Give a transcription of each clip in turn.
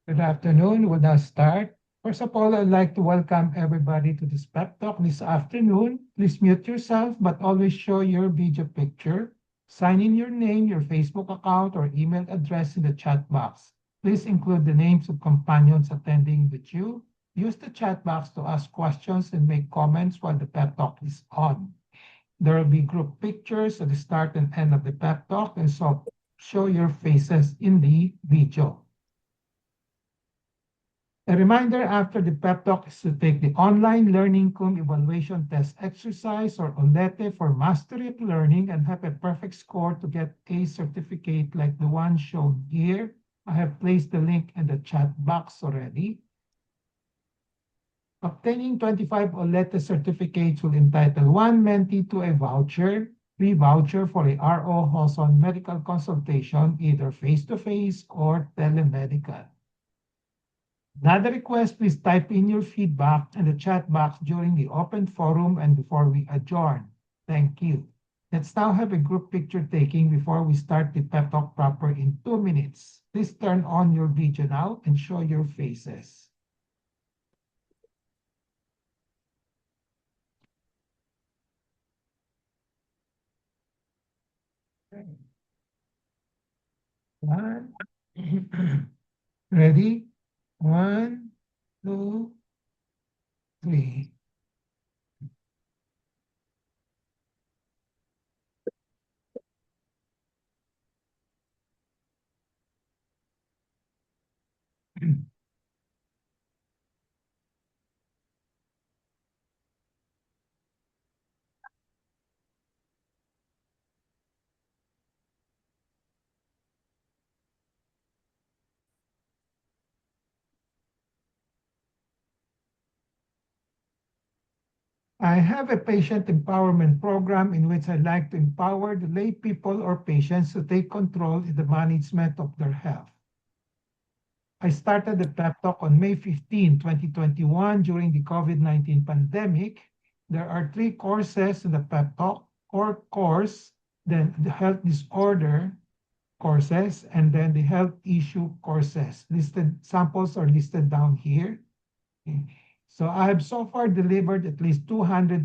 Good afternoon. We'll now start. First of all, I'd like to welcome everybody to this pep talk this afternoon. Please mute yourself, but always show your video picture. Sign in your name, your Facebook account, or email address in the chat box. Please include the names of companions attending with you. Use the chat box to ask questions and make comments while the pep talk is on. There will be group pictures at the start and end of the pep talk, and so show your faces in the video. A reminder after the pep talk is to take the online learning cum evaluation test exercise or OLETE for mastery of learning and have a perfect score to get a certificate like the one shown here. I have placed the link in the chat box already. Obtaining 25 OLETE certificates will entitle one mentee to a voucher, free voucher for a RO Hoson medical consultation, either face-to-face or telemedical. Another request, please type in your feedback in the chat box during the open forum and before we adjourn. Thank you. Let's now have a group picture taking before we start the pep talk proper in 2 minutes. Please turn on your video now and show your faces. One. Ready? One, two, three. I have a patient empowerment program in which I'd like to empower the lay people or patients to take control in the management of their health. I started the pep talk on May 15, 2021 during the COVID-19 pandemic. There are 3 courses in the pep talk, core course, then the health disorder courses, and then the health issue courses. Listed samples are listed down here. Okay. So I have so far delivered at least 240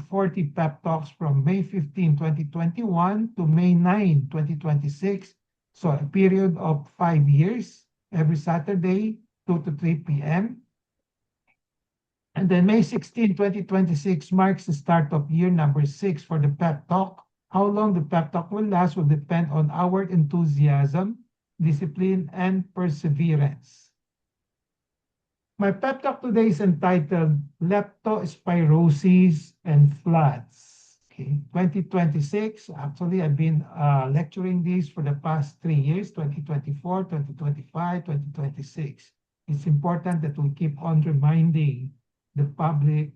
pep talks from May 15, 2021 to May 9, 2026. So a period of 5 years, every Saturday, 2 to 3 p.m. And then May 16, 2026 marks the start of year number 6 for the pep talk. How long the pep talk will last will depend on our enthusiasm, discipline, and perseverance. My pep talk today is entitled Leptospirosis and Floods. Okay, 2026. Actually, I've been lecturing these for the past 3 years, 2024, 2025, 2026. It's important that we keep on reminding the public,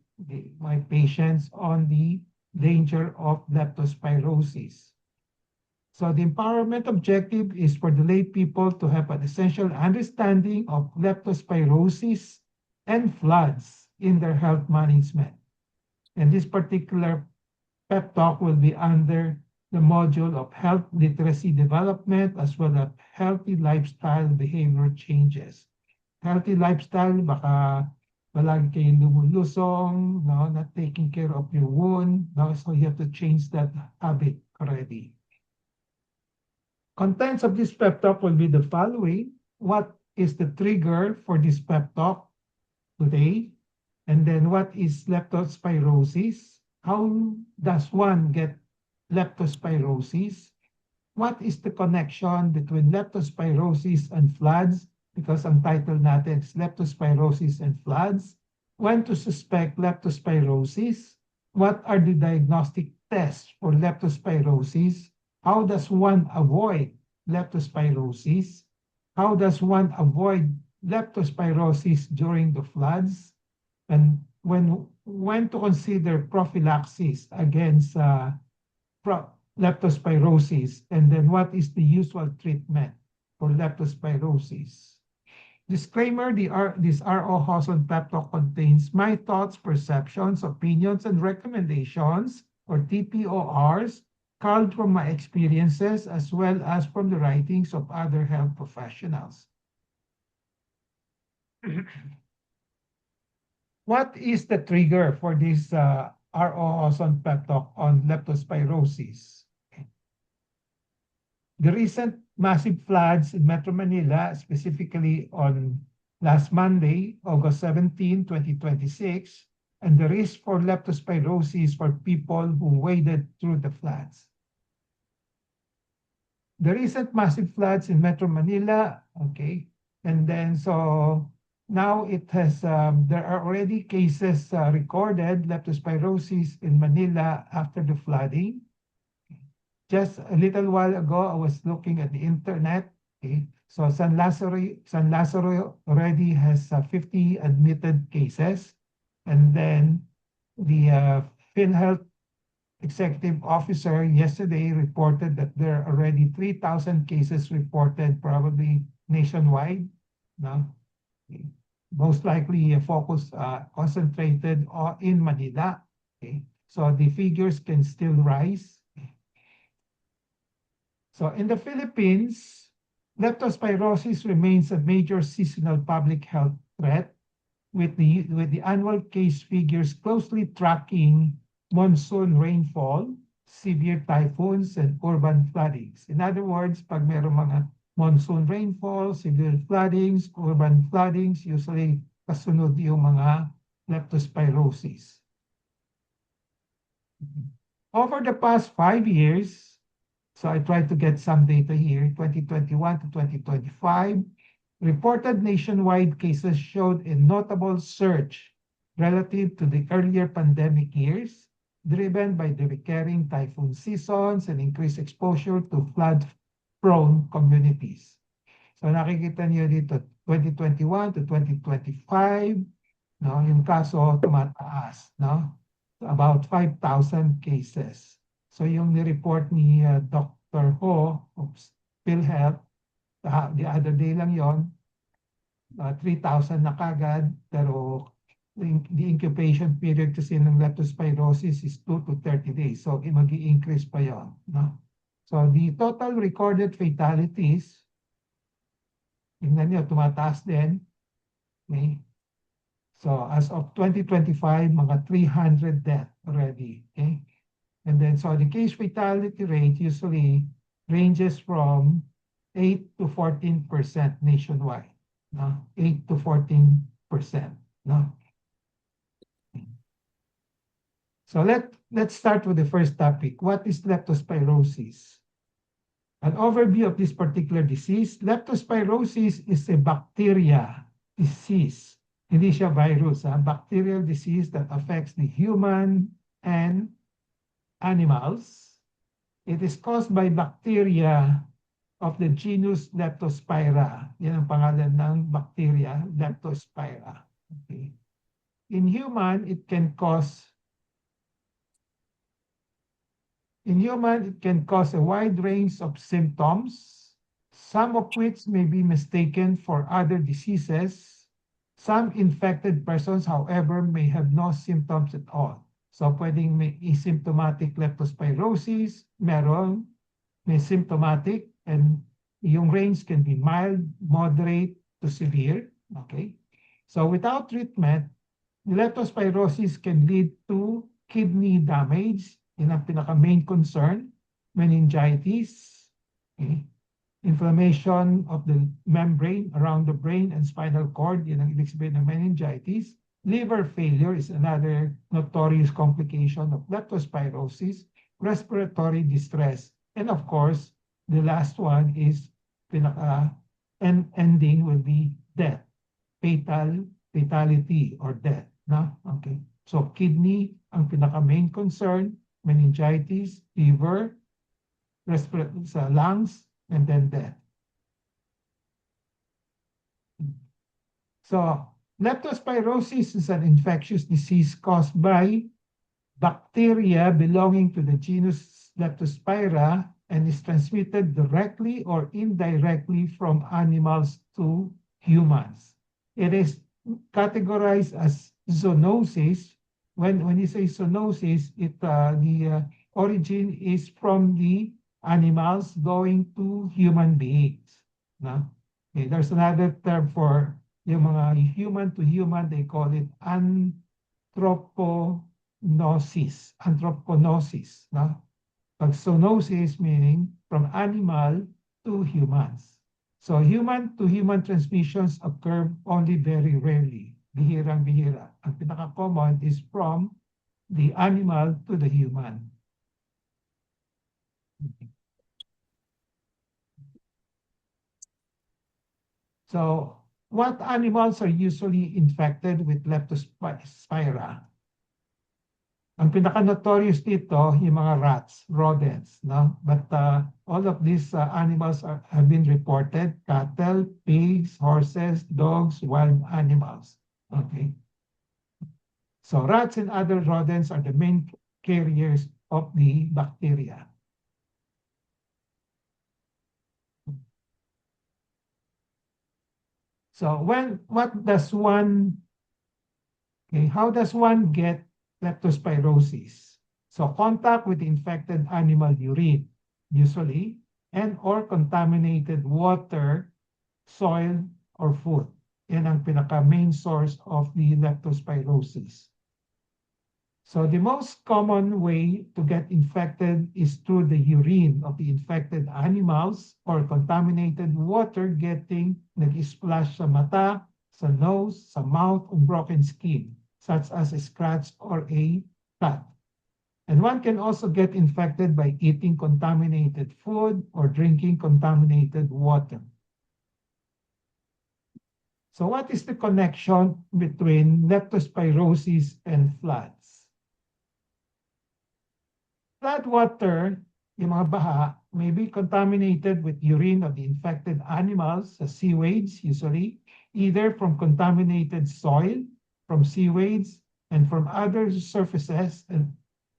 my patients, on the danger of leptospirosis. So the empowerment objective is for the lay people to have an essential understanding of leptospirosis and floods in their health management. And this particular pep talk will be under the module of health literacy development as well as healthy lifestyle behavior changes. Healthy lifestyle, baka palagi kayong lumulusong, no, not taking care of your wound, no, so you have to change that habit already. Contents of this pep talk will be the following. What is the trigger for this pep talk today? And then what is leptospirosis? How does one get leptospirosis? What is the connection between leptospirosis and floods? Because ang title natin is leptospirosis and floods. When to suspect leptospirosis? What are the diagnostic tests for leptospirosis? How does one avoid leptospirosis? How does one avoid leptospirosis during the floods? And when to consider prophylaxis against leptospirosis? And then what is the usual treatment for leptospirosis? Disclaimer, this RO Hoson Pep Talk contains my thoughts, perceptions, opinions, and recommendations, or TPORs, culled from my experiences as well as from the writings of other health professionals. What is the trigger for this RO Ozone pep talk on leptospirosis? The recent massive floods in Metro Manila, specifically on last Monday, August 17, 2026, and the risk for leptospirosis for people who waded through the floods. The recent massive floods in Metro Manila, okay, and then so now it has, there are already cases recorded leptospirosis in Manila after the flooding. Just a little while ago, I was looking at the internet. Okay, so San Lazaro already has 50 admitted cases, and then the PhilHealth executive officer yesterday reported that there are already 3,000 cases reported, probably nationwide. No? Most likely focus concentrated in Manila. Okay? So the figures can still rise. So in the Philippines, leptospirosis remains a major seasonal public health threat, with the annual case figures closely tracking monsoon rainfall, severe typhoons, and urban floodings. In other words, pag meron mga monsoon rainfall, severe floodings, urban floodings, usually kasunod yung mga leptospirosis. Over the past 5 years, so I tried to get some data here, 2021 to 2025, reported nationwide cases showed a notable surge relative to the earlier pandemic years, driven by the recurring typhoon seasons and increased exposure to flood-prone communities. So nakikita niyo dito, 2021 to 2025, no, yung kaso tumataas, no? About 5,000 cases. So yung ni-report ni Dr. Ho of PhilHealth, the other day lang yon, 3,000 na kagad, pero the incubation period kasi ng leptospirosis is 2 to 30 days. So mag-i-increase pa yon. No? So the total recorded fatalities, tingnan nyo, tumataas din. Okay? So as of 2025, mga 300 death already. Okay? And then, so the case fatality rate usually ranges from 8 to 14% nationwide. No? 8 to 14%. No? So let's start with the first topic. What is leptospirosis? An overview of this particular disease. Leptospirosis is a bacteria disease. Hindi siya virus, bacterial disease that affects the human and animals. It is caused by bacteria of the genus Leptospira. Yan ang pangalan ng bacteria, Leptospira. Okay. In human, it can cause a wide range of symptoms, some of which may be mistaken for other diseases. Some infected persons, however, may have no symptoms at all. So pwedeng may asymptomatic leptospirosis, may symptomatic, and yung range can be mild, moderate to severe. Okay? So without treatment, leptospirosis can lead to kidney damage. Yan ang pinaka-main concern. Meningitis, okay? Inflammation of the membrane around the brain and spinal cord, yan ang ibig sabihin ng meningitis. Liver failure is another notorious complication of leptospirosis, respiratory distress, and of course, the last one is ending will be death, fatality or death. No? Okay. So kidney ang pinaka-main concern, meningitis, liver, respiratory sa lungs, and then death. So leptospirosis is an infectious disease caused by bacteria belonging to the genus Leptospira and is transmitted directly or indirectly from animals to humans. It is categorized as zoonosis. When you say zoonosis, the origin is from the animals going to human beings. No? Okay, there's another term for yung mga human to human, they call it anthroponosis. Anthroponosis, no? Pag zoonosis meaning from animal to humans. So human to human transmissions occur only very rarely. Bihirang-bihira. Ang pinaka-common is from the animal to the human. So what animals are usually infected with leptospira? Ang pinaka-notorious dito, yung mga rats, rodents, no? But all of these animals have been reported, cattle, pigs, horses, dogs, wild animals. Okay. So rats and other rodents are the main carriers of the bacteria. So how does one get leptospirosis? So contact with infected animal urine, usually, and or contaminated water, soil, or food. Yan ang pinaka-main source of the leptospirosis. So the most common way to get infected is through the urine of the infected animals or contaminated water getting nag-splash sa mata, sa nose, sa mouth, on broken skin, such as a scratch or a cut. And one can also get infected by eating contaminated food or drinking contaminated water. So what is the connection between leptospirosis and floods? Flood water, yung mga baha, may be contaminated with urine of the infected animals, sewage usually, either from contaminated soil, from sewage, and from other surfaces,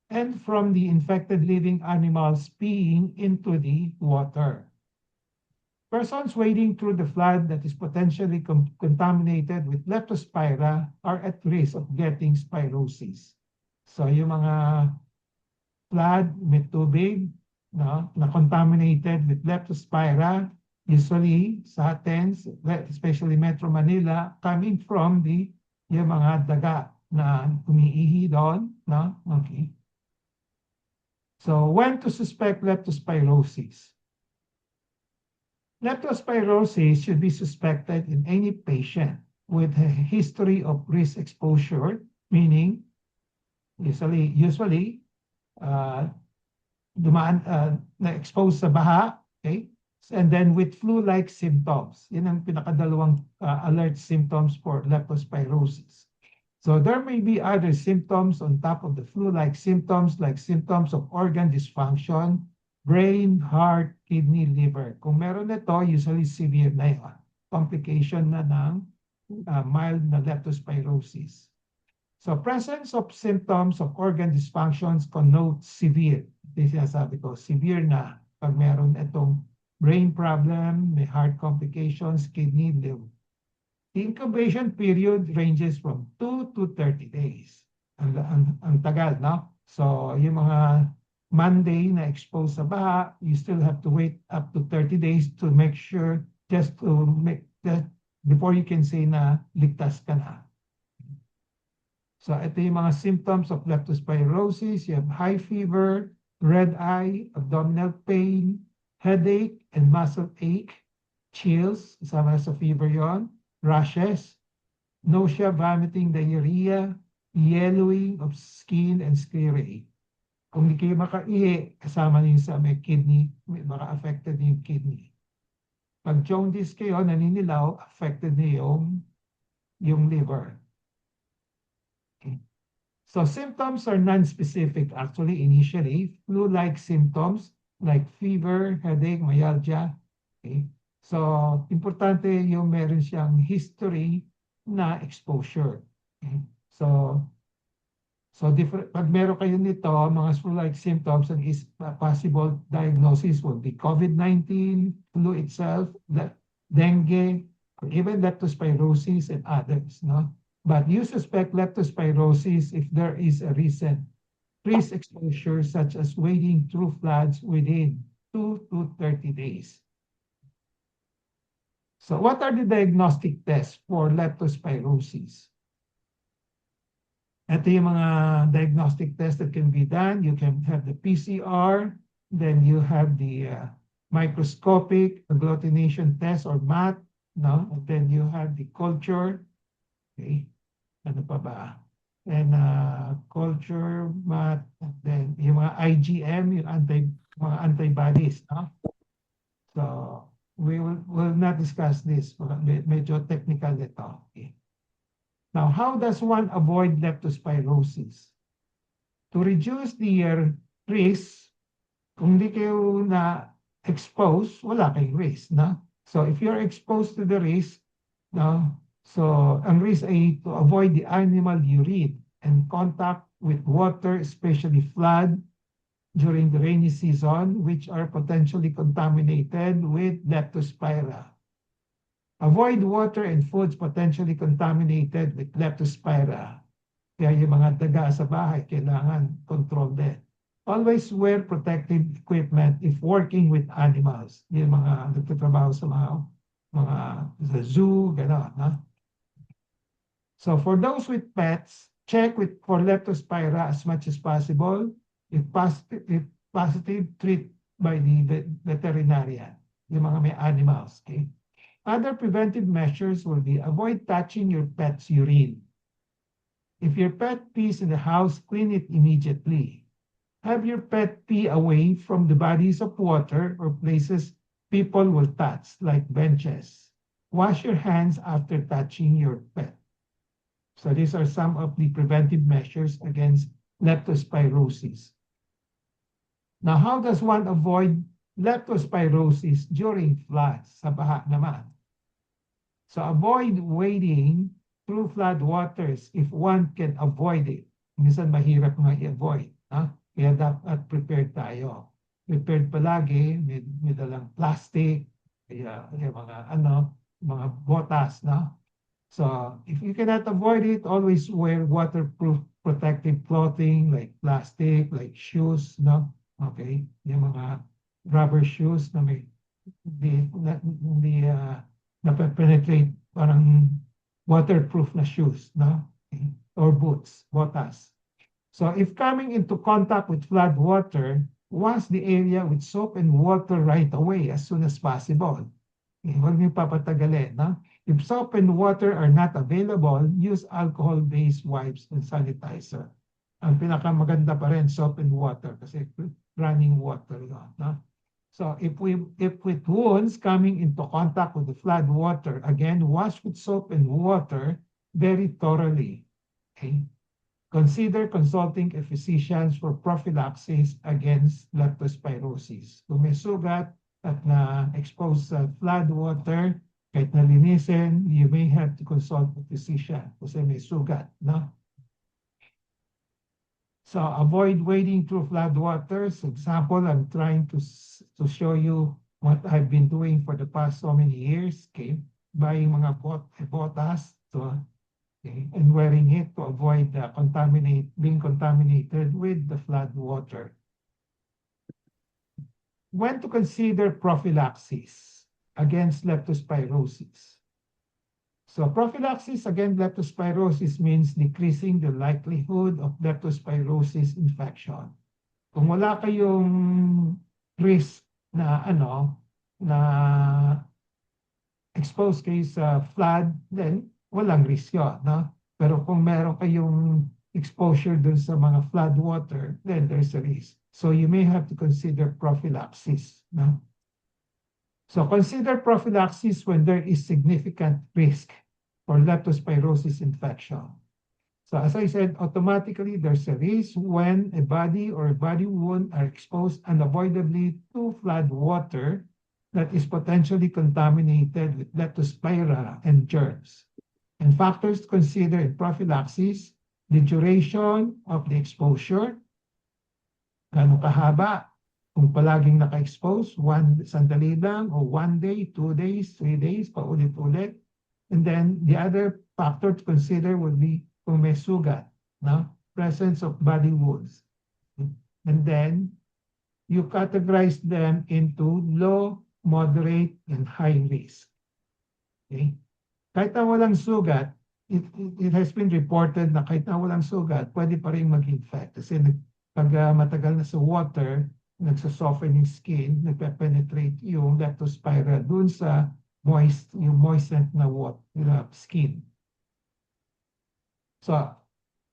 and from the infected living animals peeing into the water. Persons wading through the flood that is potentially contaminated with leptospira are at risk of getting spirosis. So yung mga flood with tubig, no, na contaminated with leptospira, usually sa atin, especially Metro Manila, coming from yung mga daga na umiihi doon, no? Okay. So when to suspect leptospirosis? Leptospirosis should be suspected in any patient with a history of risk exposure, meaning usually na-expose sa baha, okay? And then with flu-like symptoms. Yan ang pinakadalawang alert symptoms for leptospirosis. So there may be other symptoms on top of the flu-like symptoms, like symptoms of organ dysfunction, brain, heart, kidney, liver. Kung meron nito, usually severe na yun. Complication na ng mild na leptospirosis. So presence of symptoms of organ dysfunctions connotes severe. This is sabi ko, severe na pag meron itong brain problem, may heart complications, kidney, liver. The incubation period ranges from 2 to 30 days. Ang tagal, no? So yung mga Monday na exposed sa baha, you still have to wait up to 30 days to make sure, just to make that before you can say na ligtas ka na. So ito yung mga symptoms of leptospirosis. You have high fever, red eye, abdominal pain, headache, and muscle ache, chills, isama sa fever yon, rashes, nausea, vomiting, diarrhea, yellowing of skin, and sclerae. Kung hindi kayo makaihi, kasama niyo sa may kidney, baka affected yung kidney. Pag jaundice kayo, naninilaw, affected niyo yung liver. Okay. So symptoms are non-specific actually initially. Flu-like symptoms like fever, headache, myalgia. Okay. So importante yung meron siyang history na exposure. Okay. So pag meron kayo nito, mga flu-like symptoms, and is possible diagnosis will be COVID-19, flu itself, dengue, or even leptospirosis and others, no? But you suspect leptospirosis if there is a recent risk exposure such as wading through floods within 2 to 30 days. So what are the diagnostic tests for leptospirosis? Ito yung mga diagnostic tests that can be done. You can have the PCR, then you have the microscopic agglutination test or MAT, no? And then you have the culture. Okay, ano pa ba? And culture, MAT, and then yung mga IgM, yung mga antibodies, no? So we will not discuss this. Medyo technical ito. Okay. Now, how does one avoid leptospirosis? To reduce the risk, kung di kayo na-expose, wala kayong risk, no? So if you're exposed to the risk, no? So ang risk ay to avoid the animal urine and contact with water, especially flood, during the rainy season, which are potentially contaminated with leptospira. Avoid water and foods potentially contaminated with leptospira. Kaya yung mga daga sa bahay, kailangan control din. Always wear protective equipment if working with animals. Yung mga nagtatrabaho sa sa zoo, gano'n. No? So for those with pets, check for leptospira as much as possible. If positive, treat by the veterinarian, yung mga may animals. Okay? Other preventive measures will be avoid touching your pet's urine. If your pet pees in the house, clean it immediately. Have your pet pee away from the bodies of water or places people will touch, like benches. Wash your hands after touching your pet. So these are some of the preventive measures against leptospirosis. Now, how does one avoid leptospirosis during floods? Sa baha naman. So avoid wading through flood waters if one can avoid it. Minsan mahirap nga i-avoid. Ha? Kaya dapat prepared tayo. Prepared palagi, may dalang plastic, kaya mga botas, no? So if you cannot avoid it, always wear waterproof protective clothing like plastic, like shoes, no? Okay? Yung mga rubber shoes na may na-penetrate, parang waterproof na shoes, no? Okay. Or boots, botas. So if coming into contact with flood water, wash the area with soap and water right away as soon as possible. Okay. Huwag niyo papatagalin, no? If soap and water are not available, use alcohol-based wipes and sanitizer. Ang pinakamaganda pa rin, soap and water, kasi running water yun, no? So if with wounds coming into contact with the flood water, again, wash with soap and water very thoroughly. Okay? Consider consulting a physician for prophylaxis against leptospirosis. Kung may sugat at na-expose sa flood water, kahit nalinisin, you may have to consult a physician kasi may sugat, no? So avoid wading through flood waters. Example, I'm trying to show you what I've been doing for the past so many years. Okay, buying mga botas, okay, and wearing it to avoid being contaminated with the flood water. When to consider prophylaxis against leptospirosis. So prophylaxis against leptospirosis means decreasing the likelihood of leptospirosis infection. Kung wala kayong risk na expose kayo sa flood, then walang risk yun, no? Pero kung meron kayong exposure dun sa mga flood water, then there's a risk. So you may have to consider prophylaxis, no? So consider prophylaxis when there is significant risk for leptospirosis infection. So as I said, automatically there's a risk when a body or a body wound are exposed unavoidably to flood water that is potentially contaminated with leptospira and germs. And factors to consider in prophylaxis, the duration of the exposure, gaano kahaba, kung palaging naka-expose, sandali lang, o 1 day, 2 days, 3 days, paulit-ulit. And then the other factor to consider would be kung may sugat, no? Presence of body wounds. And then you categorize them into low, moderate, and high risk. Okay? Kahit na walang sugat, it has been reported na kahit na walang sugat, pwede pa rin mag-infect. Kasi pag matagal na sa water, nagsosoften yung skin, nagpe-penetrate yung leptospira dun sa yung moistened na water, skin. So,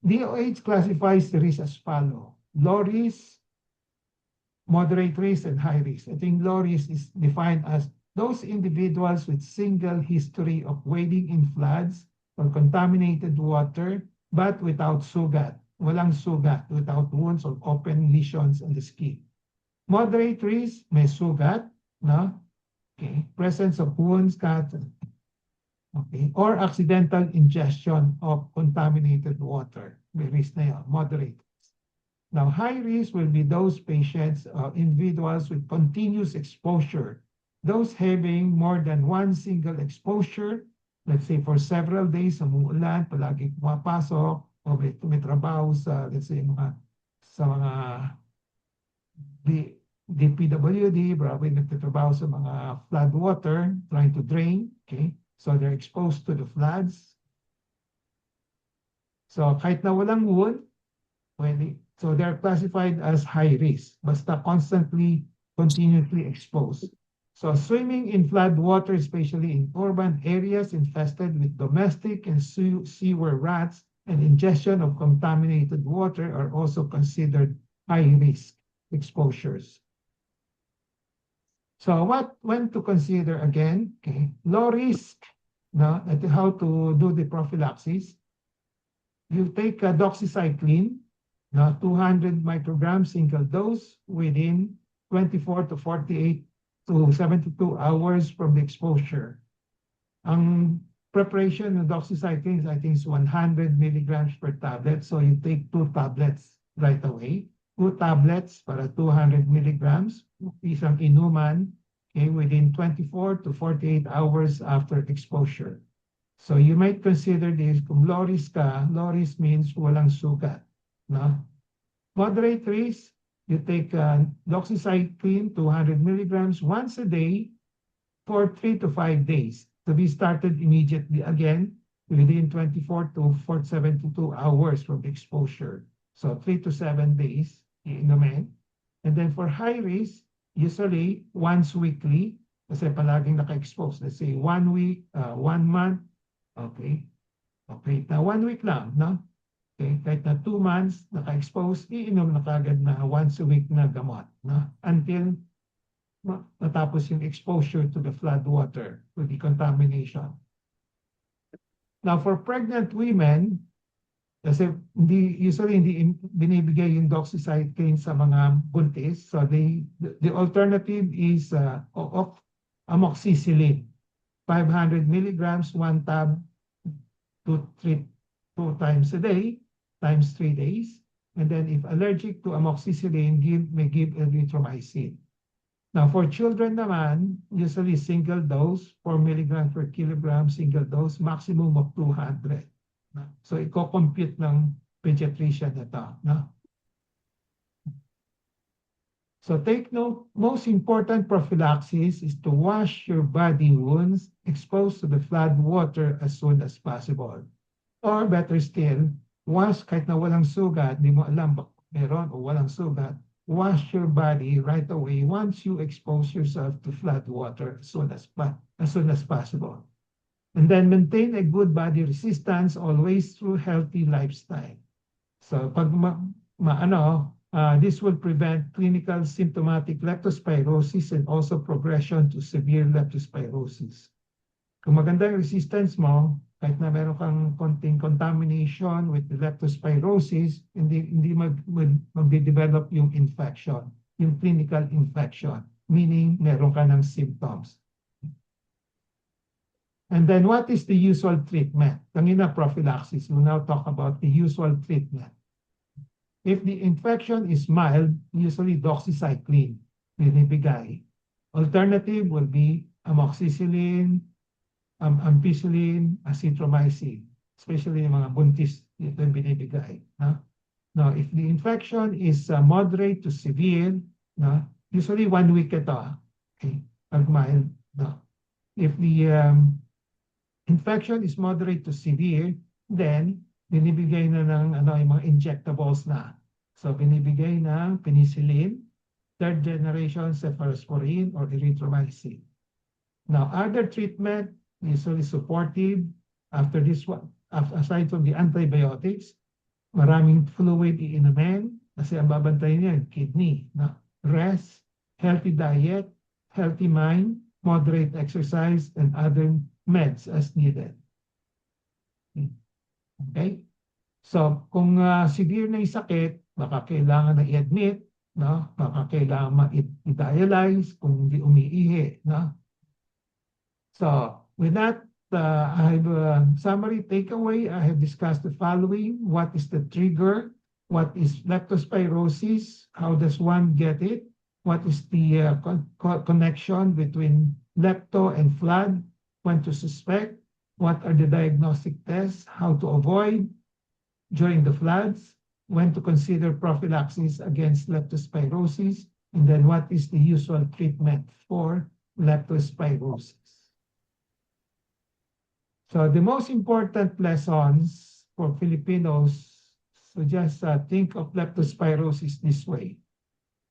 DOH classifies the risk as follow. Low risk, moderate risk, and high risk. I think low risk is defined as those individuals with single history of wading in floods or contaminated water, but without sugat, walang sugat, without wounds or open lesions on the skin. Moderate risk, may sugat, no? Okay, presence of wounds, cuts, okay, or accidental ingestion of contaminated water. May risk na yun, moderate. Now, high risk will be those patients, individuals with continuous exposure, those having more than one single exposure, let's say for several days, umuulan, palagi pumapasok, o may trabaho sa, let's say, sa mga DPWD, probably nagtatrabaho sa mga flood water, trying to drain, okay? So they're exposed to the floods. So kahit na walang wound, so they're classified as high risk, basta constantly, continuously exposed. So swimming in flood water, especially in urban areas infested with domestic and sewer rats, and ingestion of contaminated water are also considered high risk exposures. So when to consider again, okay, low risk, no, how to do the prophylaxis. You take a doxycycline, no, 200 micrograms single dose within 24 to 48 to 72 hours from the exposure. Ang preparation of doxycycline, I think, is 100 milligrams per tablet. So you take 2 tablets right away. 2 tablets para 200 milligrams, isang inuman, okay, within 24 to 48 hours after exposure. So you might consider this, kung low risk ka, low risk means walang sugat. No? Moderate risk, you take doxycycline 200 milligrams once a day for 3 to 5 days, to be started immediately again within 24 to 72 hours from exposure. So 3 to 7 days, iinumin. And then for high risk, usually once weekly, kasi palaging naka-expose. Let's say 1 week, 1 month, okay. Okay, na 1 week lang, no? Okay, kahit na 2 months, naka-expose, iinom na kagad na once a week na gamot, no? Until natapos yung exposure to the flood water, to the contamination. Now, for pregnant women, kasi usually hindi binibigay yung doxycycline sa mga buntis. So the alternative is amoxicillin. 500 milligrams, 1 tab, 2 times a day, times 3 days. And then if allergic to amoxicillin, may give erythromycin. Now, for children naman, usually single dose, 4 milligrams per kilogram, single dose, maximum of 200. So, i-compute ng pediatrician ito. No? So, take note, most important prophylaxis is to wash your body wounds exposed to the flood water as soon as possible. Or better still, wash kahit na walang sugat, di mo alam meron o walang sugat, wash your body right away once you expose yourself to flood water as soon as possible. And then maintain a good body resistance always through healthy lifestyle. So pag this will prevent clinical symptomatic leptospirosis and also progression to severe leptospirosis. Kung maganda yung resistance mo, kahit na meron kang konting contamination with the leptospirosis, hindi mag-develop yung infection, yung clinical infection, meaning meron ka ng symptoms. And then what is the usual treatment? Kanina prophylaxis, we'll now talk about the usual treatment. If the infection is mild, usually doxycycline binibigay. Alternative will be amoxicillin, ampicillin, azithromycin, especially yung mga buntis, ito yung binibigay. No? Now, if the infection is moderate to severe, no? Usually 1 week ito. Okay? Pag mild. No? If the infection is moderate to severe, then binibigay na ng yung mga injectables na. So binibigay ng penicillin, third generation cephalosporin or erythromycin. Now, other treatment usually supportive after this one, aside from the antibiotics, maraming fluid iinumin kasi ang babantayan niya kidney, no? Rest, healthy diet, healthy mind, moderate exercise, and other meds as needed. Okay? So, kung severe na yung sakit, baka kailangan na i-admit, no? Baka kailangan ma-dialyze kung hindi umiihi, no? So, with that, I have a summary takeaway. I have discussed the following. What is the trigger? What is leptospirosis? How does one get it? What is the connection between lepto and flood? When to suspect? What are the diagnostic tests? How to avoid during the floods? When to consider prophylaxis against leptospirosis? And then what is the usual treatment for leptospirosis? So the most important lessons for Filipinos, so just think of leptospirosis this way.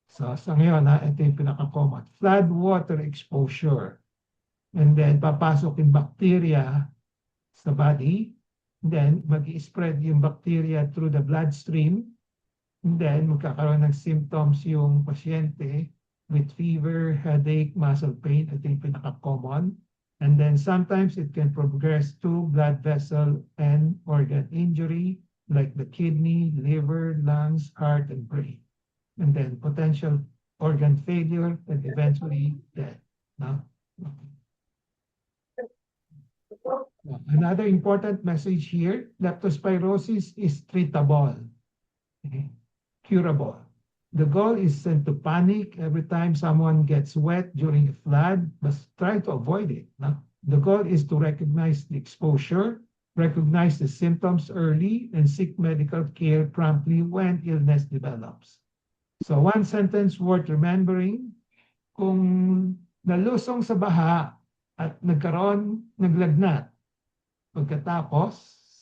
So sa ngayon, ito yung pinaka-common. Flood water exposure. And then papasok yung bacteria sa body. Then mag-i-spread yung bacteria through the bloodstream. And then magkakaroon ng symptoms yung pasyente with fever, headache, muscle pain. Ito yung pinaka-common. And then sometimes it can progress to blood vessel and organ injury, like the kidney, liver, lungs, heart, and brain. And then potential organ failure and eventually death. No? Another important message here, leptospirosis is treatable, okay? Curable. The goal isn't to panic every time someone gets wet during a flood, but try to avoid it. No? The goal is to recognize the exposure, recognize the symptoms early, and seek medical care promptly when illness develops. So one sentence worth remembering, kung nalusong sa baha at naglagnat, pagkatapos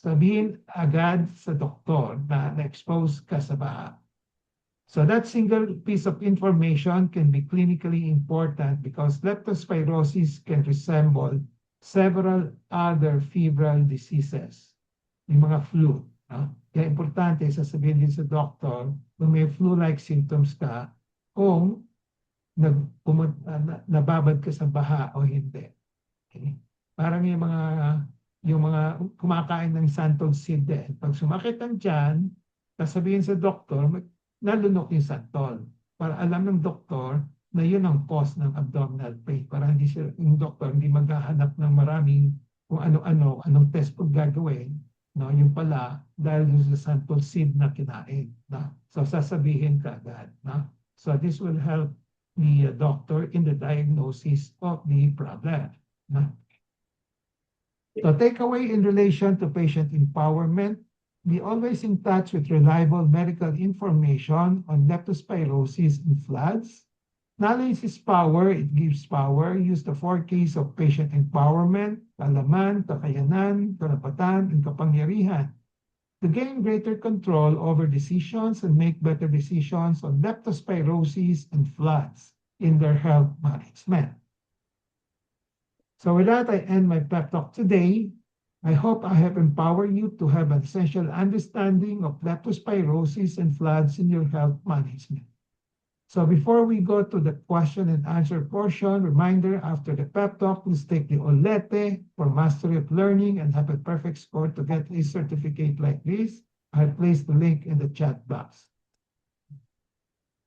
sabihin agad sa doktor na na-expose ka sa baha. So that single piece of information can be clinically important because leptospirosis can resemble several other febrile diseases, yung mga flu. No? Kaya importante sasabihin din sa doktor kung may flu-like symptoms ka kung nababad ka sa baha o hindi. Okay? Parang yung mga kumakain ng santol seed din. Pag sumakit ang tiyan, sasabihin sa doktor, nalunok yung santol. Para alam ng doktor na yun ang cause ng abdominal pain. Para hindi yung doktor hindi maghahanap ng maraming kung ano-ano, anong test po gagawin. No, yung pala, dahil sa santol seed na kinain. No? So sasabihin ka agad. No? So this will help the doctor in the diagnosis of the problem. No? So takeaway in relation to patient empowerment, be always in touch with reliable medical information on leptospirosis and floods. Knowledge is power, it gives power. Use the 4 Ks of patient empowerment, kaalaman, kakayanan, karapatan, and kapangyarihan to gain greater control over decisions and make better decisions on leptospirosis and floods in their health management. So with that, I end my pep talk today. I hope I have empowered you to have an essential understanding of leptospirosis and floods in your health management. So before we go to the question and answer portion, reminder after the pep talk, please take the OLETE for Mastery of Learning and have a perfect score to get a certificate like this. I placed the link in the chat box.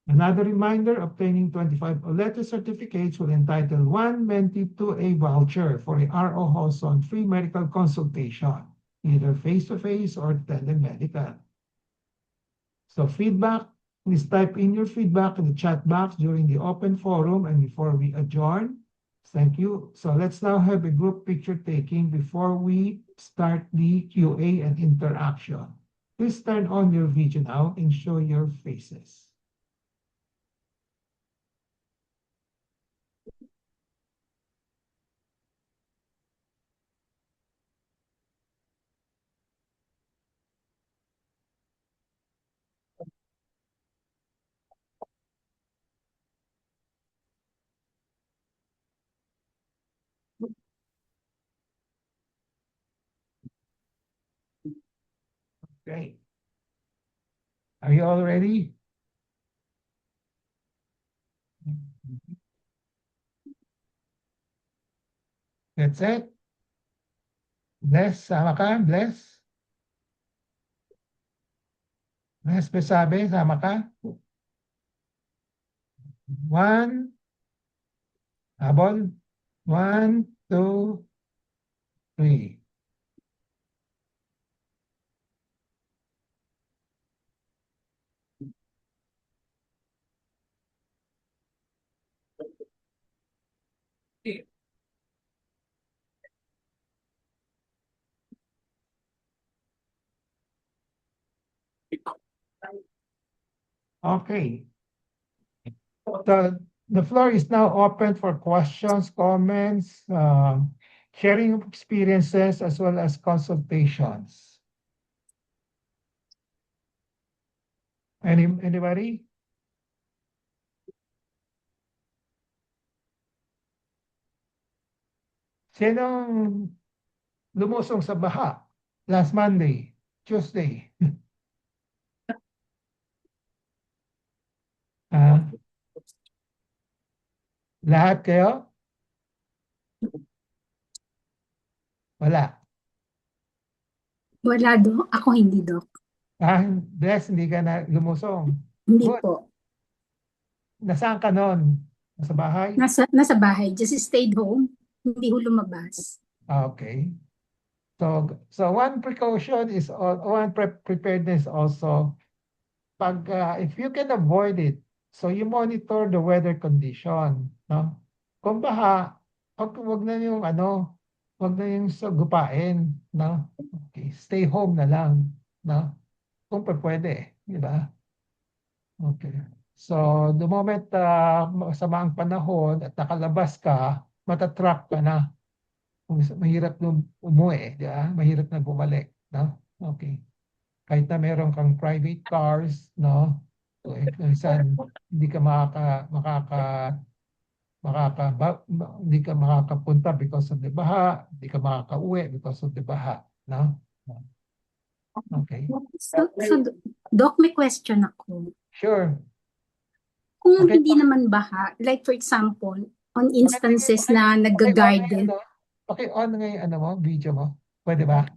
Another reminder, obtaining 25 OLETE certificates will entitle one mentee to a voucher for a R.O. Holson free medical consultation, either face-to-face or telemedical. So feedback, please type in your feedback in the chat box during the open forum and before we adjourn. Thank you. So let's now have a group picture taking before we start the QA and interaction. Please turn on your video now and show your faces. Great. Are you all ready? That's it. Bless, sama ka? Bless? Bless, sabi, sama ka? One, habol. 1, 2, 3. Okay. The floor is now open for questions, comments, sharing of experiences, as well as consultations. Anybody? Sinong lumusong sa baha last Monday, Tuesday? Ah, lahat kayo? Wala. Wala, Dok. Ako hindi, Dok. Bless, hindi ka na lumusong. Hindi Good. po. Nasaan ka noon? Nasa bahay? Nasa bahay. Just stayed home. Hindi ho lumabas. Okay. So one precaution is, one preparedness also, if you can avoid it, so you monitor the weather condition, no? Kung baha, wag na yung wag na yung sagupain, no? Okay, stay home na lang, no? Kung pwede, di ba? Okay. So, the moment masama ang panahon at nakalabas ka, matatrap ka na. Mahirap na umuwi, di ba? Mahirap na bumalik, no? Okay. Kahit na meron kang private cars, no? So, minsan, hindi ka hindi ka makakapunta because of the baha, hindi ka makakauwi because of the baha, no? Okay. So, Doc, may question ako. Sure. Kung Okay. hindi naman baha, like for example, on instances na nag-garden. Okay, on nga yung video mo. Pwede ba?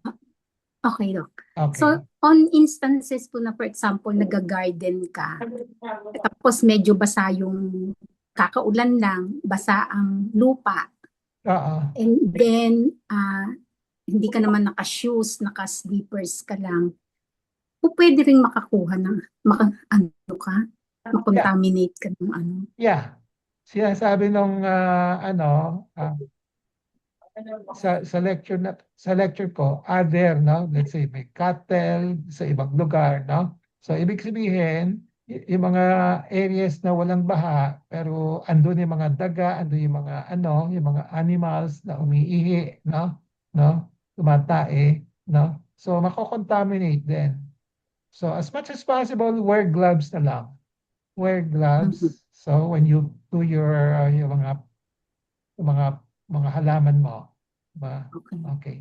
Okay, Doc. Okay. So, on instances po na for example, nag-garden ka, tapos medyo basa yung kakaulan lang, basa ang lupa, Oo. and then hindi ka naman naka-shoes, naka-slippers ka lang, o pwede rin makakuha ng, makontaminate ka ng ano. Yeah. Sinasabi nung sa lecture ko, other, no? Let's say may cattle sa ibang lugar, no? So ibig sabihin, yung mga areas na walang baha, pero andun yung mga daga, andun yung mga yung mga animals na umiihi, no? No? Tumatae, no? So mako-contaminate din. So as much as possible, wear gloves na lang. Wear gloves. So when you do yung mga halaman mo, ba? Okay. Okay.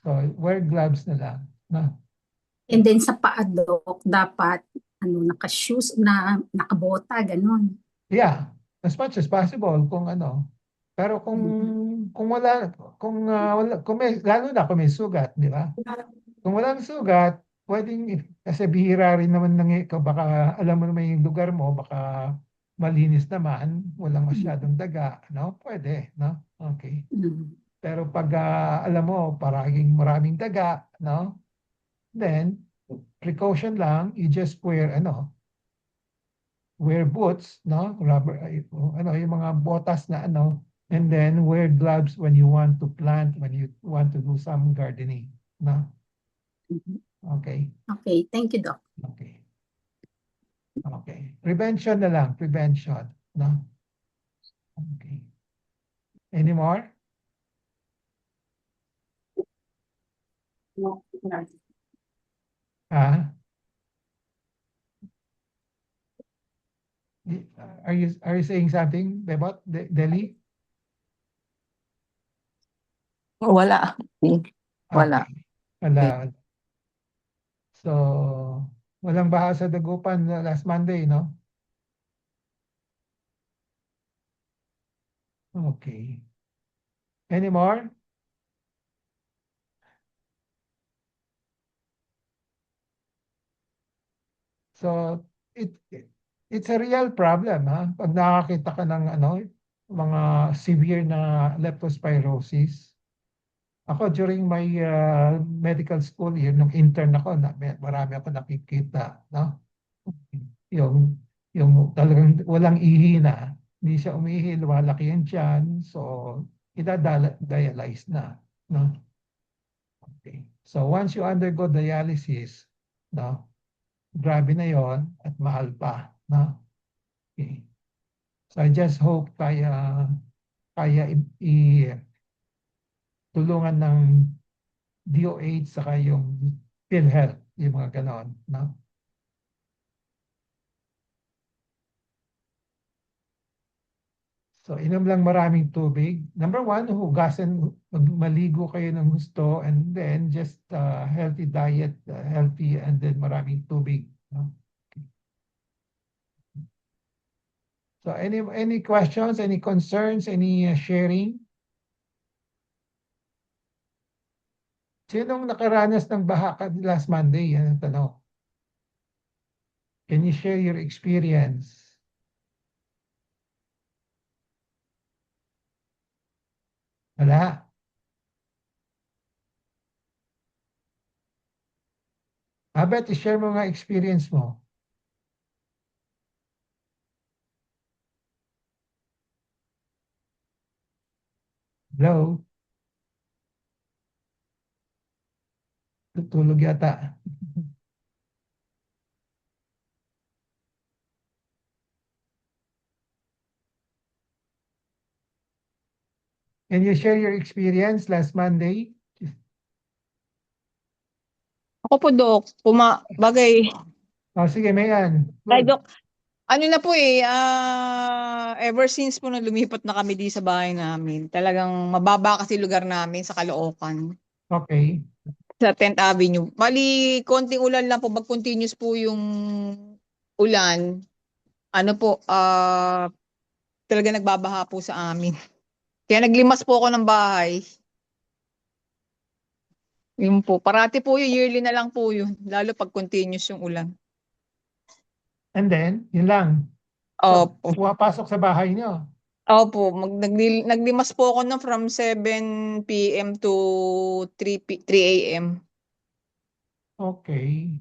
So wear gloves na lang, no? And then sa paa, Doc, dapat naka-shoes, nakabota, ganun. Yeah, as much as possible kung Pero kung wala kung may lalo na kung may sugat, di ba? Kung walang sugat, pwedeng kasi bihira rin naman baka alam mo naman yung lugar mo, baka malinis naman, walang masyadong daga, no? Pwede, no? Okay. Pero pag alam mo, maraming daga, no? Then, precaution lang, you just wear boots, no? Rubber, yung mga botas na and then wear gloves when you want to plant, when you want to do some gardening, no? Okay. Okay, thank you, Doc. Okay. Okay. Prevention na lang, prevention, no? Okay. Any more? Ah? Are you saying something, Bebot? Deli? Wala. Wala. Okay. Wala. So, walang baha sa Dagupan last Monday, no? Okay. Any more? So, it's a real problem, ha? Pag nakakita ka ng mga severe na leptospirosis. Ako, during my medical school year, nung intern ako, marami ako nakikita, no? Yung, yung talagang walang ihi na. Hindi siya umihi, lumalaki yan tiyan. So, dialyze na, no? Okay. So, once you undergo dialysis, no? Grabe na yon at mahal pa, no? Okay. So, I just hope kaya tulungan ng DOH saka yung PhilHealth, yung mga ganon, no? So, inom lang maraming tubig. Number one, maligo kayo ng gusto, and then just healthy diet, healthy, and then maraming tubig, no? So, any questions, any concerns, any sharing? Sinong nakaranas ng baha last Monday? Yan ang tanong. Can you share your experience? Wala. Abet, i-share mo nga experience mo. Hello? Tutulog yata. Can you share your experience last Monday? Ako po, Dok, bagay, Oh, sige, Mayan. ay, Good. Dok, ano na po ever since po na lumipat na kami di sa bahay namin, talagang mababa kasi lugar namin sa Caloocan, Okay. sa 10th Avenue. Bali, konting ulan lang po, mag-continuous po yung ulan, ano po, talaga nagbabaha po sa amin. Kaya naglimas po ako ng bahay. Yun po, parati po yung yearly na lang po yun, lalo pag continuous yung ulan. And then, yun lang. So, Opo. pumapasok sa bahay niyo. Opo, naglimas po ako ng from 7 p.m. to 3 a.m. Okay.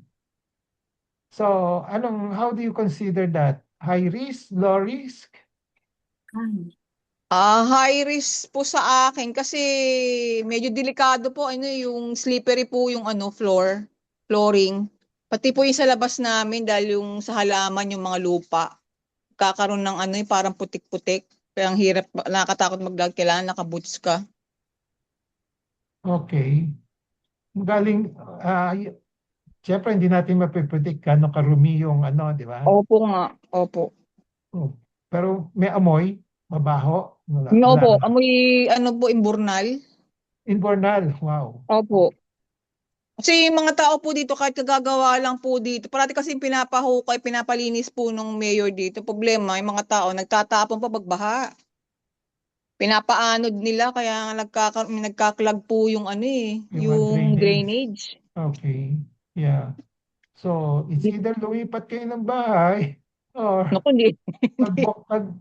So, how do you consider that? High risk, low risk? Ay, High risk po sa akin kasi medyo delikado po yung slippery po yung flooring. Pati po yung sa labas namin dahil yung sa halaman yung mga lupa. Kakaroon ng parang putik-putik. Kaya ang hirap, nakakatakot maglag, kailangan nakaboots ka. Okay. Galing, siyempre hindi natin mapipredict kano karumi yung di ba? Opo nga, opo. Oh. Pero may amoy, mabaho. No Wala po, naman. amoy po, imburnal. Invernal, wow. Opo. Kasi yung mga tao po dito, kahit kagagawa lang po dito, parati kasi pinapahukay, pinapalinis po nung mayor dito. Problema, yung mga tao, nagtatapon pa pagbaha. Pinapaanod nila, kaya nagkaklag po yung Yung mga yung drainage. Okay. Yeah. So, it's either lumipat kayo ng bahay or Naku, hindi.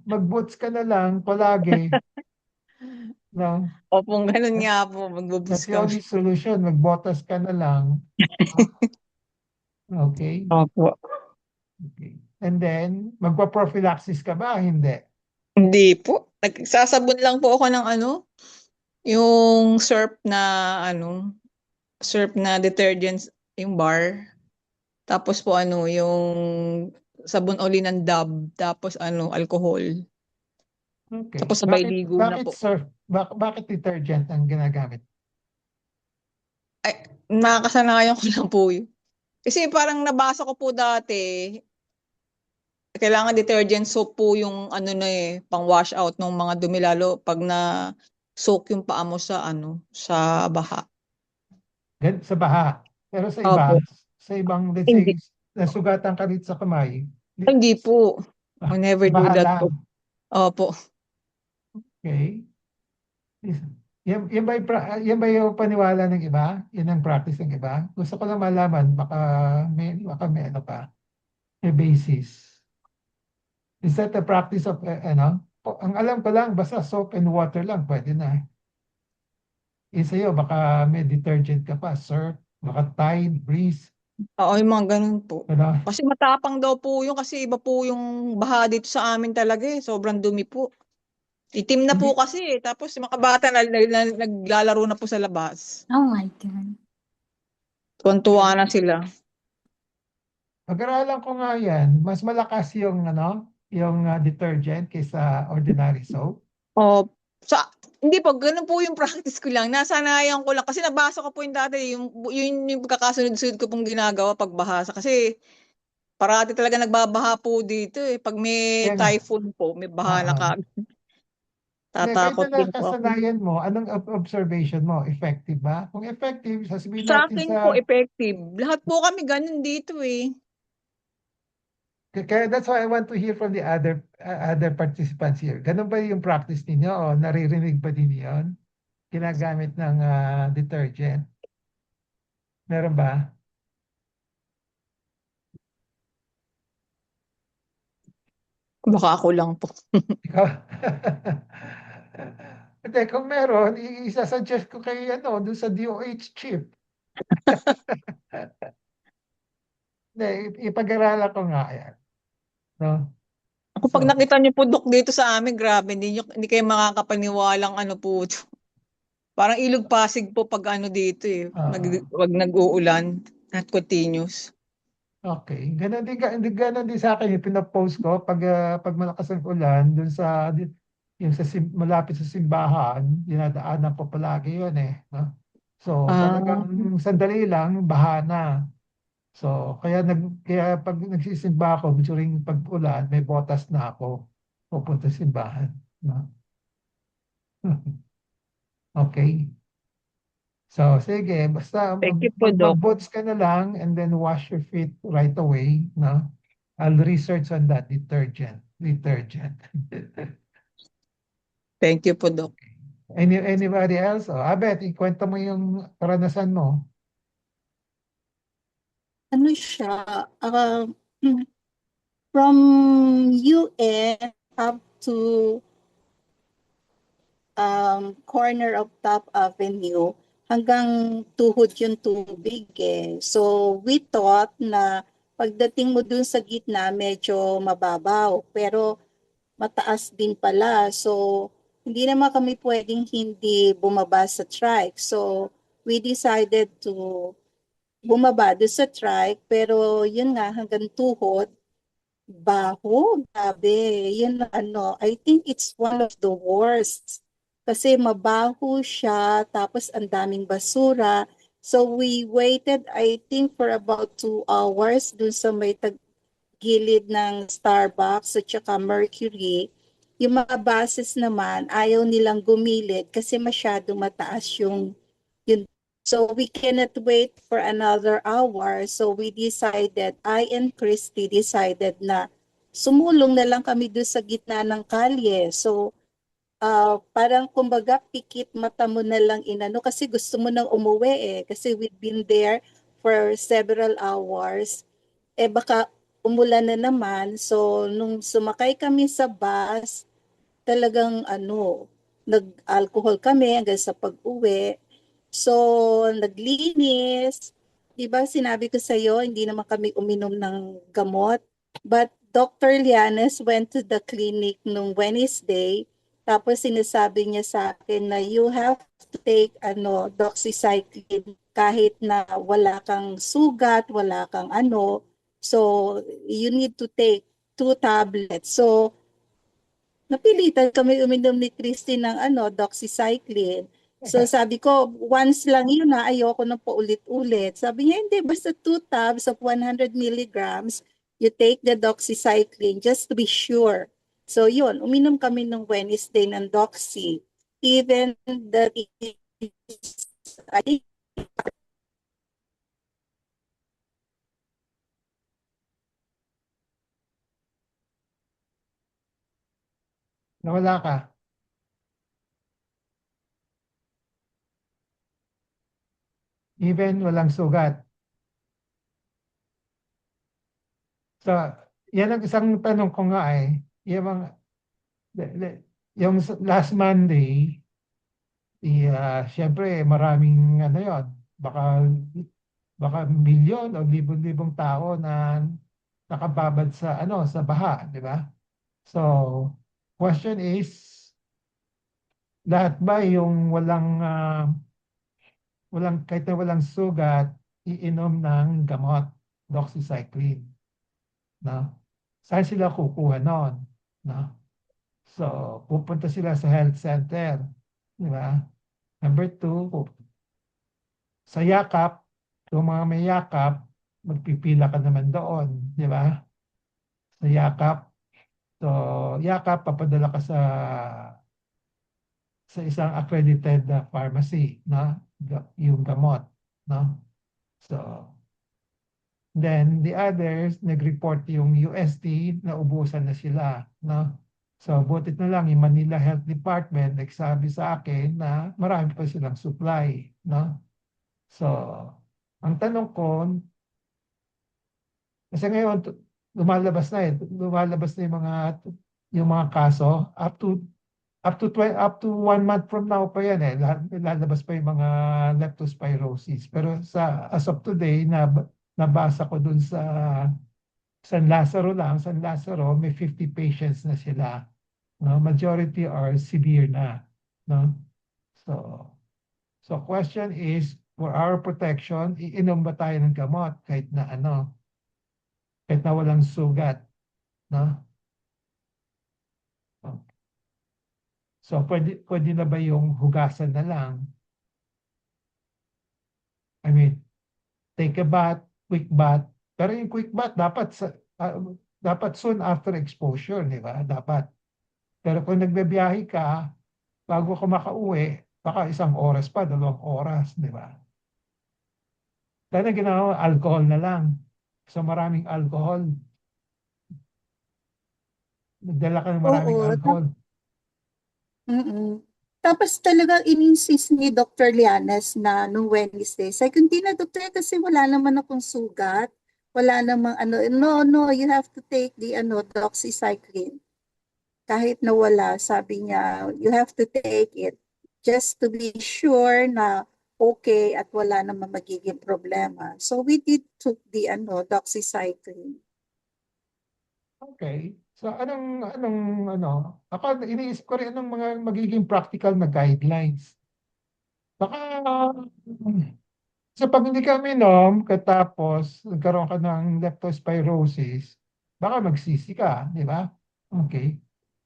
mag-boots ka na lang palagi. No? Opo, ganun nga po, magbubus That's the kami. only solution. Magbotas ka na lang. Okay? Opo. Okay. And then, magpa-prophylaxis ka ba? Hindi. Hindi po. Nagsasabon lang po ako ng yung surf na detergents, yung bar. Tapos po yung sabon uli ng Dove, tapos alcohol. Okay. Tapos sabay ligo na Bakit po. surf? Bakit detergent ang ginagamit? Ay, nakakasanayan ko lang po yun. Kasi parang nabasa ko po dati, kailangan detergent soap po yung pang wash out ng mga dumi, lalo pag na soak yung paa mo sa sa baha. Sa baha. Pero sa iba, Opo. Sa ibang, let's Hindi. say, nasugatan ka rin sa kamay. Hindi po. I never do Bahala. that po. Opo. Okay. Yan ba, yan ba yung paniwala ng iba? Yan ang practice ng iba? Gusto ko lang malaman, baka may ano pa, may basis. Is that the practice of, ang alam ko lang, basta soap and water lang, pwede na. Sa'yo, baka may detergent ka pa, surf, baka Tide, Breeze, Oo, yung mga ganun po. ano? Kasi matapang daw po yun kasi iba po yung baha dito sa amin talaga eh. Sobrang dumi po. Itim na po Hindi, kasi eh. Tapos yung mga kabata naglalaro na po sa labas. Oh my God. Tuwan-tuwa na sila. pag-aralan ko nga yan, mas malakas yung, yung detergent kaysa ordinary soap. Oh, hindi po, ganun po yung practice ko lang. Nasanayan ko lang. Kasi nabasa ko po yung dati, yung pagkakasunod-sunod ko pong ginagawa pag bahasa. Kasi parati talaga nagbabaha po dito eh. Pag may Kaya nga, typhoon po, may baha na ah, kagad. hindi, kahit Tatakot na din po ako. nakasanayan mo, anong observation mo? Effective ba? Kung effective, sasabihin Sa natin akin po, sa. effective. Lahat po kami ganun dito eh. Kaya that's why I want to hear from the other participants here. Ganun ba yung practice ninyo o naririnig ba din yun? Ginagamit ng detergent? Meron ba? Baka ako lang po. Ikaw? Hindi, kung meron, isasuggest ko kay doon sa DOH chip. Hindi, ipag-aralan ko nga yan. No? Ako pag So, nakita niyo po dok dito sa amin, grabe, hindi kayo makakapaniwalang ano po. Parang ilog Pasig po pag ano dito eh. ah, Wag nag-uulan at continuous. okay. Ganon din sa akin yung pinapost ko pag malakas ang ulan dun yung malapit sa simbahan, dinadaanan ko palagi yun eh. No? So Ah, talagang sandali lang, baha na. So kaya pag nagsisimba ako during pag-ulan, may botas na ako pupunta sa simbahan. No? Okay. So sige, basta thank you po, Doc. mag-boots ka na lang and then wash your feet right away. No? I'll research on that detergent. Thank you po, Doc. Anybody else? Abet, ikwento mo yung karanasan mo. Ano siya, from UN up to corner of Top Avenue, hanggang tuhod yung tubig eh. So we thought na pagdating mo dun sa gitna, medyo mababaw. Pero mataas din pala. So hindi naman kami pwedeng hindi bumaba sa trike. So we decided to bumaba doon sa trike, pero yun nga, hanggang tuhod, baho, grabe. Yun ano, I think it's one of the worst. Kasi mabaho siya, tapos ang daming basura. So we waited, I think, for about 2 hours dun sa may gilid ng Starbucks at saka Mercury. Yung mga buses naman, ayaw nilang gumilid kasi masyado mataas yung. So we cannot wait for another hour. So we decided, I and Christy decided na sumulong na lang kami doon sa gitna ng kalye. So parang kumbaga pikit mata mo na lang inano kasi gusto mo nang umuwi eh. Kasi we've been there for several hours. Eh baka umulan na naman. So nung sumakay kami sa bus, talagang nag-alcohol kami hanggang sa pag-uwi. So, naglinis. Diba, sinabi ko sa iyo, hindi naman kami uminom ng gamot. But Dr. Lianes went to the clinic nung Wednesday. Tapos sinasabi niya sa akin na you have to take doxycycline kahit na wala kang sugat, wala kang ano. So, you need to take 2 tablets. So, napilitan kami uminom ni Christine ng doxycycline. So sabi ko, once lang yun na, ayoko na paulit-ulit. Sabi niya, hindi, basta 2 tabs of 100 milligrams, you take the doxycycline just to be sure. So yun, uminom kami ng Wednesday ng doxy. Even that is, I think, Nawala ka. Even walang sugat. So, yan ang isang tanong ko nga yung mga, yung last Monday, siyempre maraming ano yon, baka milyon o libon-libong tao na nakababad sa ano sa baha, di ba? So, question is, lahat ba yung kahit na walang sugat, iinom ng gamot, doxycycline, no? Saan sila kukuha nun, no? So, pupunta sila sa health center, di ba? Number two, sa yakap, kung mga may yakap, magpipila ka naman doon, di ba? Sa yakap. So, yakap, papadala ka sa isang accredited pharmacy, no? Yung gamot, no? So, then the others, nag-report yung UST na ubusan na sila, no? So, butit na lang yung Manila Health Department nagsabi sa akin na marami pa silang supply, no? So, ang tanong ko, kasi ngayon, lumalabas na yung mga kaso, up to 1 month from now pa yan lalabas pa yung mga leptospirosis. Pero as of today, nabasa ko dun sa San Lazaro, may 50 patients na sila. No? Majority are severe na. No? So question is, for our protection, iinom ba tayo ng gamot kahit na walang sugat, no? So pwede na ba yung hugasan na lang? I mean, take a bath, quick bath. Pero yung quick bath dapat soon after exposure, di ba? Dapat. Pero kung nagbebiyahe ka, bago ka makauwi, baka 1 oras pa, 2 oras, di ba? Kaya na ginawa, alcohol na lang. So maraming alcohol. Nagdala ka ng maraming Oo. alcohol. Mm-mm. Tapos talaga in-insist ni Dr. Lianes na nung Wednesday, sabi ko, hindi na doktor kasi wala naman akong sugat. Wala namang ano. No, you have to take the doxycycline. Kahit na wala, sabi niya, you have to take it just to be sure na okay at wala namang magiging problema. So we did took the doxycycline. Okay. So ako iniisip ko rin anong mga magiging practical na guidelines. Baka sa pag hindi ka minom, katapos nagkaroon ka ng leptospirosis, baka magsisi ka, di ba? Okay.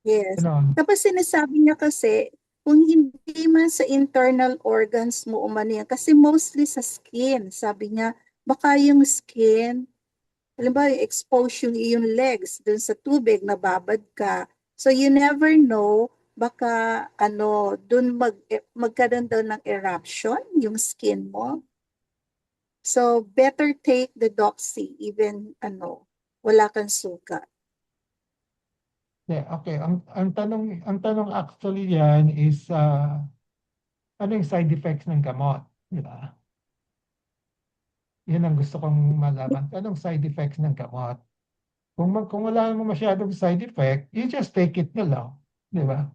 Yes. Ganon. Tapos sinasabi niya kasi, kung hindi man sa internal organs mo umano yan, kasi mostly sa skin, sabi niya, baka yung skin, halimbawa expose yung legs dun sa tubig, nababad ka. So you never know, baka dun magkaroon daw ng eruption yung skin mo. So better take the doxy even wala kang sugat. Yeah, okay. Ang tanong actually yan is ano yung side effects ng gamot, di ba? Yan ang gusto kong malaman. Anong side effects ng gamot? Kung wala mo masyadong side effect, you just take it na lang, di ba?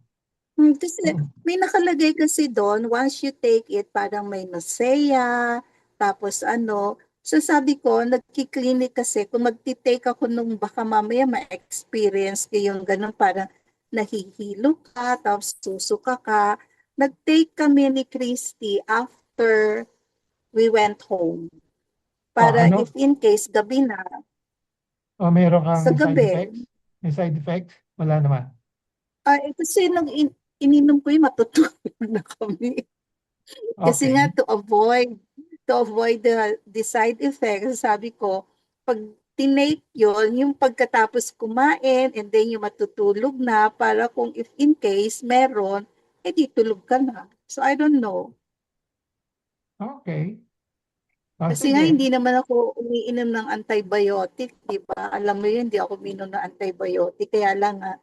Kasi may nakalagay kasi doon, once you take it, parang may nausea, tapos so sabi ko, nagkiklinik kasi, kung magti-take ako nung baka mamaya ma-experience ko yung ganun, parang nahihilo ka, tapos susuka ka. Nag-take kami ni Christy after we went home. Para ano? if in case, gabi na, Meron kang sa side gabi, effects? May side effects? Wala naman. kasi nung ininom ko yung matutulog na kami. Kasi Okay. nga to avoid the side effects, sabi ko, pag tinake yon, yung pagkatapos kumain and then yung matutulog na para kung if in case meron, di tulog ka na. So I don't know. Okay. Kasi nga Sige. hindi naman ako umiinom ng antibiotic, di ba? Alam mo yun, hindi ako umiinom ng antibiotic. Kaya lang nga,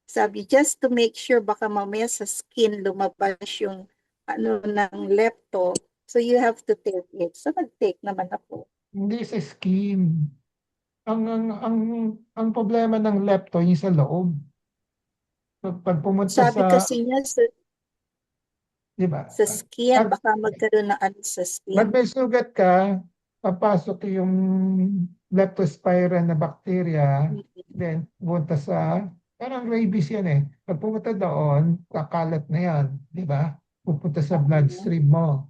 Sabi, just to make sure baka mamaya sa skin lumabas yung ano ng lepto. So you have to take it. So nag-take naman ako. Hindi sa skin. Ang problema ng lepto yung sa loob. Pag pumunta Sabi sa, kasi niya di ba? sa skin, Pag, baka magkaroon ng ano sa pag skin. may sugat ka, papasok yung leptospira na bacteria, then pumunta sa, parang rabies yan eh. Pag pumunta doon, kakalat na yan, di ba? Pupunta sa bloodstream mo.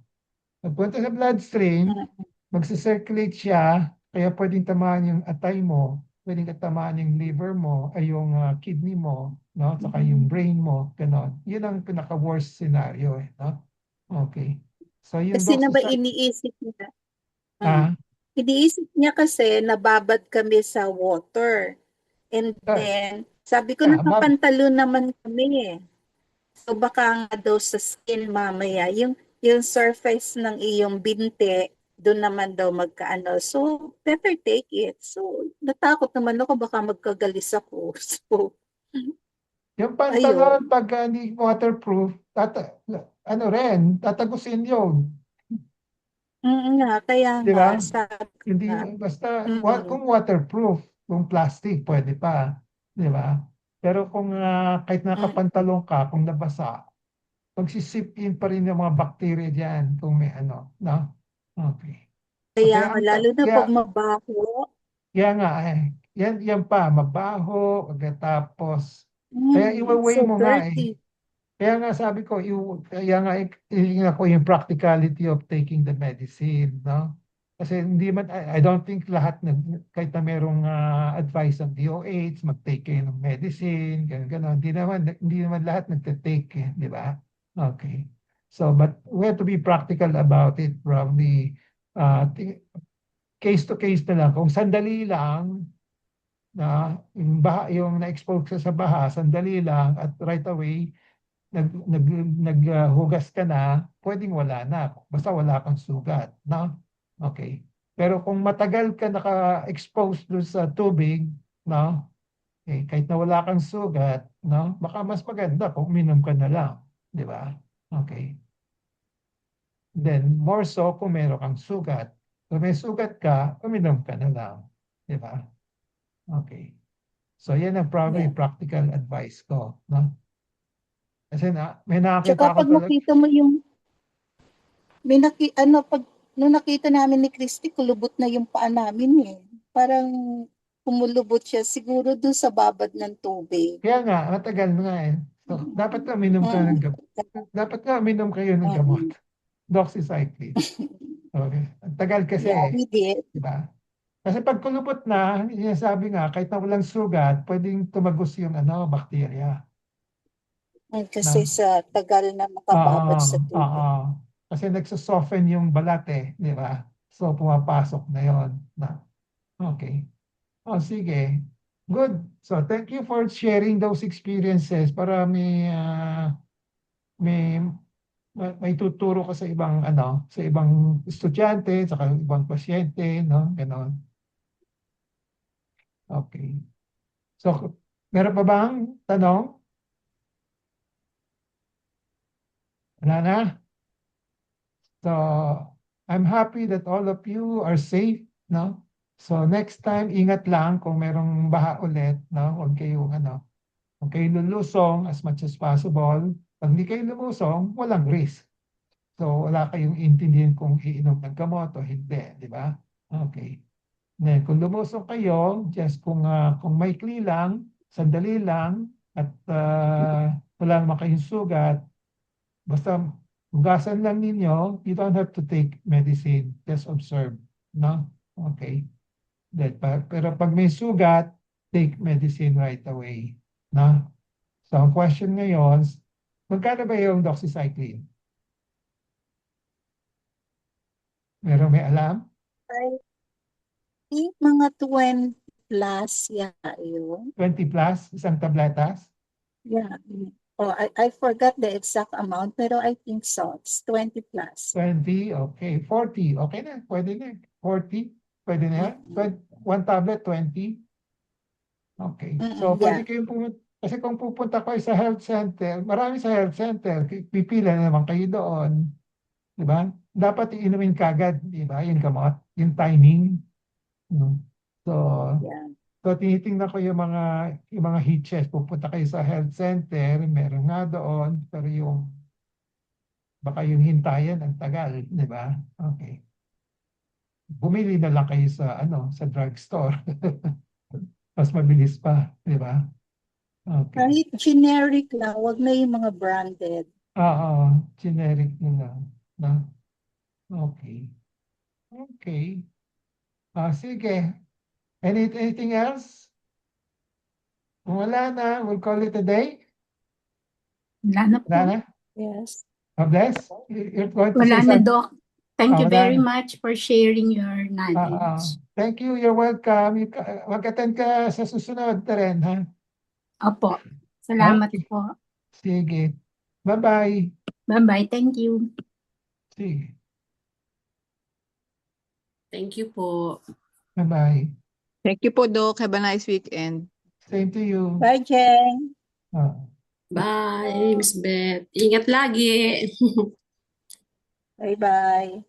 Pag pumunta sa bloodstream, magsa-circulate siya, kaya pwedeng tamaan yung atay mo, pwedeng tamaan yung liver mo, ay yung kidney mo, no? Saka yung brain mo, ganon. Yun ang pinaka-worst scenario eh, no? Okay. So yung Kasi na ba doxycycline, iniisip niya? ah, Iniisip niya kasi nababad kami sa water. And ah, then, sabi ko ah, bab- nakapantalo naman kami eh. So baka nga daw sa skin mamaya, yung surface ng iyong binte, doon naman daw magkaano. So, better take it. So, natakot naman ako baka magkagalis ako. So, yung ayun. pantalon, pag hindi waterproof, ano rin, tatagusin yun. Nga, kaya Di nga, ba? sabi ko Hindi, nga. basta, Mm, kung waterproof, kung plastic, pwede pa. Di ba? Pero kung kahit mm. nakapantalon ka, kung nabasa, magsisip in pa rin yung mga bacteria dyan kung may ano, no? Okay. So, Kaya nga, lalo na pag mabaho. kaya nga yan pa, mabaho, pagkatapos, kaya iwa-weigh So mo nga eh. dirty. Kaya nga sabi ko, kaya nga yun ako yung practicality of taking the medicine, no? Kasi hindi man, I don't think lahat, kahit na merong advice ng DOH, mag-take kayo ng medicine, gano'n. Hindi naman lahat nagte-take, di ba? Okay. So, but we have to be practical about it, probably, case to case na lang. Kung sandali lang, yung na-expose ka sa baha, sandali lang, at right away, naghugas ka na, pwedeng wala na. Basta wala kang sugat, no? Okay. Pero kung matagal ka naka-expose doon sa tubig, no? Eh, kahit na wala kang sugat, no? Baka mas maganda kung uminom ka na lang, di ba? Okay. Then, more so kung meron kang sugat. Kung may sugat ka, uminom ka na lang, di ba? Okay. So, yan ang probably Yeah. practical advice ko, no? Kasi may nakakita Tsaka ako pag talaga. nakita mo yung, nung nakita namin ni Christy, kulubot na yung paa namin eh. Parang kumulubot siya siguro dun sa babad ng tubig. Kaya nga, matagal na nga eh. So, dapat na uminom ka ng Mm, gamot. Dapat na uminom kayo ng gamot. mm. Doxycycline. Okay. Ang tagal kasi Yeah, eh. we did. Di ba? Kasi pag kulubot na, sinasabi nga, kahit na walang sugat, pwedeng tumagos yung bakterya. Kasi Na, sa tagal na makababad sa oo. tubig. Kasi nagsosoften yung balat eh. Di ba? So, pumapasok na yon. Okay. Oh, sige. Good. So, thank you for sharing those experiences para may may tuturo ka sa ibang sa ibang estudyante, sa ibang pasyente, no? Ganon. Okay. So, meron pa bang tanong? Wala na? So, I'm happy that all of you are safe, no? So, next time, ingat lang kung merong baha ulit, no? Huwag kayong lulusong as much as possible. Pag hindi kayo lumusong, walang risk. So, wala kayong intindihan kung iinom ng gamot o hindi, di ba? Okay. Then, kung lumusong kayo, just kung maikli lang, sandali lang, at wala naman kayong sugat, basta hugasan lang ninyo, you don't have to take medicine, just observe, no? Okay. Then, pero pag may sugat, take medicine right away, no? So, ang question ngayon, magkano ba yung doxycycline? Meron may alam? I think mga 20 plus yun. 20 plus, isang tabletas? Yeah. Oh, I forgot the exact amount, pero I think so. It's 20 plus. 20, okay. 40, okay na, pwede na. 40, pwede na yan. Mm-mm. One tablet, 20. Okay. So, Yeah. Kasi kung pupunta kayo sa health center, marami sa health center, pipila na naman kayo doon. Di ba? Dapat iinumin kagad, di ba? Yung gamot, yung timing. No? So, Yeah. so tinitingnan ko yung mga heat chest. Pupunta kayo sa health center, meron nga doon, pero baka yung hintayan ang tagal, di ba? Okay. Bumili na lang kayo sa drugstore. Mas mabilis pa, di ba? Okay. Kahit generic lang, wag na yung mga branded. Oo, generic na lang. No? Okay. Okay. Sige. Anything else? Kung wala na, we'll call it a day. Wala na po. Wala na? Yes. God bless. You're going to Wala say na, something? Doc. Thank you Wala very na. much for sharing your knowledge. Thank you. You're welcome. Mag-attend ka sa susunod na rin, ha? Opo. Salamat Okay. po. Sige. Bye-bye. Bye-bye. Thank you. Sige. Thank you po. Bye-bye. Thank you po, Doc. Have a nice weekend. Same to you. Bye, Jeng. Ah. Bye, Miss Beth. Ingat lagi. Bye-bye.